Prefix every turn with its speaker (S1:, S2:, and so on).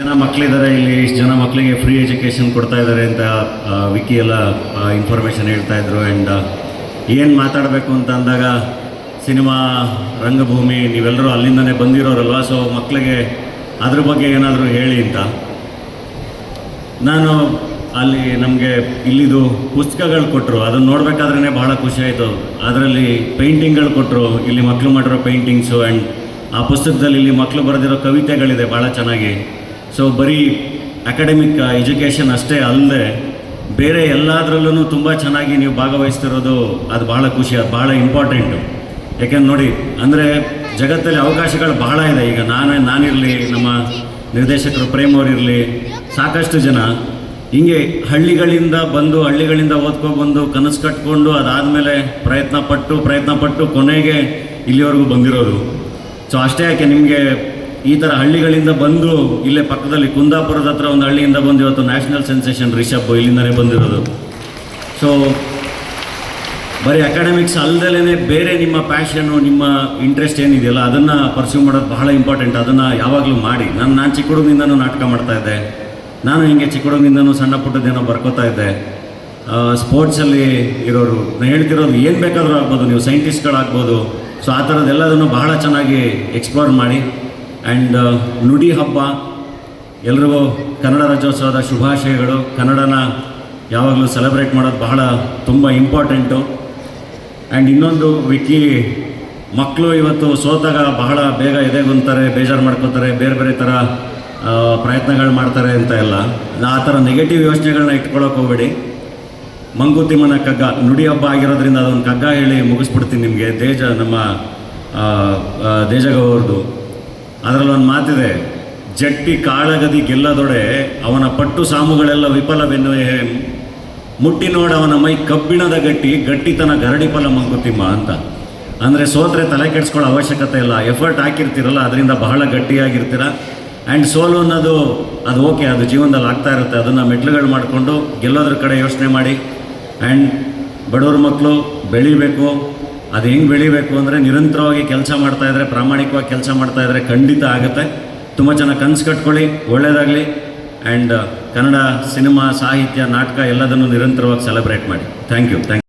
S1: ಜನ ಮಕ್ಕಳಿದ್ದಾರೆ ಇಲ್ಲಿ, ಇಷ್ಟು ಜನ ಮಕ್ಕಳಿಗೆ ಫ್ರೀ ಎಜುಕೇಷನ್ ಕೊಡ್ತಾ ಇದ್ದಾರೆ ಅಂತ ವಿಕಿ ಎಲ್ಲ ಇನ್ಫಾರ್ಮೇಷನ್ ಹೇಳ್ತಾ ಇದ್ರು. ಆ್ಯಂಡ್ ಏನು ಮಾತಾಡಬೇಕು ಅಂತ ಅಂದಾಗ ಸಿನಿಮಾ, ರಂಗಭೂಮಿ, ನೀವೆಲ್ಲರೂ ಅಲ್ಲಿಂದನೇ ಬಂದಿರೋರಲ್ವ, ಸೊ ಮಕ್ಕಳಿಗೆ ಅದ್ರ ಬಗ್ಗೆ ಏನಾದರೂ ಹೇಳಿ ಅಂತ. ನಾನು ಅಲ್ಲಿ ನಮಗೆ ಇಲ್ಲಿದು ಪುಸ್ತಕಗಳು ಕೊಟ್ಟರು, ಅದನ್ನು ನೋಡಬೇಕಾದ್ರೇ ಭಾಳ ಖುಷಿ ಆಯಿತು. ಅದರಲ್ಲಿ ಪೇಂಟಿಂಗ್ಗಳು ಕೊಟ್ಟರು, ಇಲ್ಲಿ ಮಕ್ಕಳು ಮಾಡಿರೋ ಪೇಂಟಿಂಗ್ಸು. ಆ್ಯಂಡ್ ಆ ಪುಸ್ತಕದಲ್ಲಿ ಇಲ್ಲಿ ಮಕ್ಕಳು ಬರೆದಿರೋ ಕವಿತೆಗಳಿದೆ ಭಾಳ ಚೆನ್ನಾಗಿ. ಸೊ ಬರೀ ಅಕಾಡೆಮಿಕ್ ಎಜುಕೇಷನ್ ಅಷ್ಟೇ ಅಲ್ಲದೆ ಬೇರೆ ಎಲ್ಲದರಲ್ಲೂ ತುಂಬ ಚೆನ್ನಾಗಿ ನೀವು ಭಾಗವಹಿಸ್ತಿರೋದು, ಅದು ಭಾಳ ಖುಷಿ, ಅದು ಭಾಳ ಇಂಪಾರ್ಟೆಂಟು. ಯಾಕೆಂದ್ರೆ ನೋಡಿ, ಅಂದರೆ ಜಗತ್ತಲ್ಲಿ ಅವಕಾಶಗಳು ಬಹಳ ಇದೆ. ಈಗ ನಾನಿರಲಿ, ನಮ್ಮ ನಿರ್ದೇಶಕರು ಪ್ರೇಮ್ ಅವರಿರಲಿ, ಸಾಕಷ್ಟು ಜನ ಹಿಂಗೆ ಹಳ್ಳಿಗಳಿಂದ ಓದ್ಕೊಬಂದು ಕನಸು ಕಟ್ಕೊಂಡು ಅದಾದಮೇಲೆ ಪ್ರಯತ್ನ ಪಟ್ಟು ಕೊನೆಗೆ ಇಲ್ಲಿವರೆಗೂ ಬಂದಿರೋದು. ಸೊ ಅಷ್ಟೇ ಯಾಕೆ, ನಿಮಗೆ ಈ ಥರ ಹಳ್ಳಿಗಳಿಂದ ಬಂದು ಇಲ್ಲೇ ಪಕ್ಕದಲ್ಲಿ ಕುಂದಾಪುರದ ಹತ್ರ ಒಂದು ಹಳ್ಳಿಯಿಂದ ಬಂದು ಇವತ್ತು ನ್ಯಾಷನಲ್ ಸೆನ್ಸೇಷನ್ ರಿಷಬ್ ಇಲ್ಲಿಂದಲೇ ಬಂದಿರೋದು. ಸೊ ಬರೀ ಅಕಾಡೆಮಿಕ್ಸ್ ಅಲ್ಲದಲೇ ಬೇರೆ ನಿಮ್ಮ ಪ್ಯಾಷನ್ನು, ನಿಮ್ಮ ಇಂಟ್ರೆಸ್ಟ್ ಏನಿದೆಯಲ್ಲ ಅದನ್ನು ಪರ್ಸ್ಯೂ ಮಾಡೋದು ಬಹಳ ಇಂಪಾರ್ಟೆಂಟ್. ಅದನ್ನು ಯಾವಾಗಲೂ ಮಾಡಿ. ನಾನು ಚಿಕ್ಕ ಹುಡುಗನಿಂದನೂ ನಾಟಕ ಮಾಡ್ತಾಯಿದ್ದೆ. ನಾನು ಹಿಂಗೆ ಚಿಕ್ಕ ಹುಡುಗನಿಂದನೂ ಸಣ್ಣ ಪುಟ್ಟದೇನೋ ಬರ್ಕೋತಾ ಇದ್ದೆ. ಸ್ಪೋರ್ಟ್ಸಲ್ಲಿ ಇರೋರು, ನಾನು ಹೇಳ್ತಿರೋದು ಏನು ಬೇಕಾದರೂ ಆಗ್ಬೋದು, ನೀವು ಸೈಂಟಿಸ್ಟ್ಗಳಾಗ್ಬೋದು. ಸೊ ಆ ಥರದ್ದೆಲ್ಲದನ್ನು ಬಹಳ ಚೆನ್ನಾಗಿ ಎಕ್ಸ್ಪ್ಲೋರ್ ಮಾಡಿ. ಆ್ಯಂಡ್ ನುಡಿ ಹಬ್ಬ, ಎಲ್ರಿಗೂ ಕನ್ನಡ ರಾಜ್ಯೋತ್ಸವದ ಶುಭಾಶಯಗಳು. ಕನ್ನಡನ ಯಾವಾಗಲೂ ಸೆಲೆಬ್ರೇಟ್ ಮಾಡೋದು ಬಹಳ ತುಂಬ ಇಂಪಾರ್ಟೆಂಟು. ಆ್ಯಂಡ್ ಇನ್ನೊಂದು, ವಿಕಿ ಮಕ್ಕಳು ಇವತ್ತು ಸೋತಾಗ ಬಹಳ ಬೇಗ ಎದೆಗುಂತಾರೆ, ಬೇಜಾರು ಮಾಡ್ಕೋತಾರೆ, ಬೇರೆ ಬೇರೆ ಥರ ಪ್ರಯತ್ನಗಳು ಮಾಡ್ತಾರೆ ಅಂತ ಎಲ್ಲ. ಆ ಥರ ನೆಗೆಟಿವ್ ಯೋಚನೆಗಳನ್ನ ಇಟ್ಕೊಳ್ಳೋಕೆ ಹೋಗಬೇಡಿ. ಮಂಕುತಿಮ್ಮನ ಕಗ್ಗ, ನುಡಿ ಹಬ್ಬ ಆಗಿರೋದ್ರಿಂದ ಅದೊಂದು ಕಗ್ಗ ಹೇಳಿ ಮುಗಿಸ್ಬಿಡ್ತೀನಿ ನಿಮಗೆ. ನಮ್ಮ ದೇಜಗೌರ್ದು ಅದರಲ್ಲೊಂದು ಮಾತಿದೆ, ಜಟ್ಟಿ ಕಾಳಗದಿ ಗೆಲ್ಲದೊಡೆ ಅವನ ಪಟ್ಟು ಸಾಮುಗಳೆಲ್ಲ ವಿಫಲವೆನ್ನುವೆ, ಮುಟ್ಟಿ ನೋಡ ಅವನ ಮೈ ಕಬ್ಬಿಣದ ಗಟ್ಟಿತನ ಗರಡಿಫಲ ಮಂಕುತಿಮ್ಮ ಅಂತ. ಅಂದರೆ ಸೋತ್ರೆ ತಲೆ ಕೆಡಿಸ್ಕೊಳ್ಳೋ ಅವಶ್ಯಕತೆ ಇಲ್ಲ, ಎಫರ್ಟ್ ಹಾಕಿರ್ತೀರಲ್ಲ ಅದರಿಂದ ಬಹಳ ಗಟ್ಟಿಯಾಗಿರ್ತೀರ. ಆ್ಯಂಡ್ ಸೋಲು ಅನ್ನೋದು ಅದು ಓಕೆ, ಅದು ಜೀವನದಲ್ಲಿ ಆಗ್ತಾ ಇರುತ್ತೆ. ಅದನ್ನು ಮೆಟ್ಲುಗಳು ಮಾಡಿಕೊಂಡು ಗೆಲ್ಲೋದ್ರ ಕಡೆ ಯೋಚನೆ ಮಾಡಿ. ಆ್ಯಂಡ್ ಬಡವ್ರ ಮಕ್ಕಳು ಬೆಳಿಬೇಕು. ಅದು ಹೆಂಗೆ ಬೆಳಿಬೇಕು ಅಂದರೆ ನಿರಂತರವಾಗಿ ಕೆಲಸ ಮಾಡ್ತಾಯಿದ್ರೆ, ಪ್ರಾಮಾಣಿಕವಾಗಿ ಕೆಲಸ ಮಾಡ್ತಾಯಿದ್ರೆ ಖಂಡಿತ ಆಗುತ್ತೆ. ತುಂಬ ಚೆನ್ನಾಗಿ ಕನಸು ಕಟ್ಕೊಳ್ಳಿ, ಒಳ್ಳೆಯದಾಗಲಿ. ಆ್ಯಂಡ್ ಕನ್ನಡ ಸಿನಿಮಾ, ಸಾಹಿತ್ಯ, ನಾಟಕ ಎಲ್ಲದನ್ನು ನಿರಂತರವಾಗಿ ಸೆಲೆಬ್ರೇಟ್ ಮಾಡಿ. Thank you.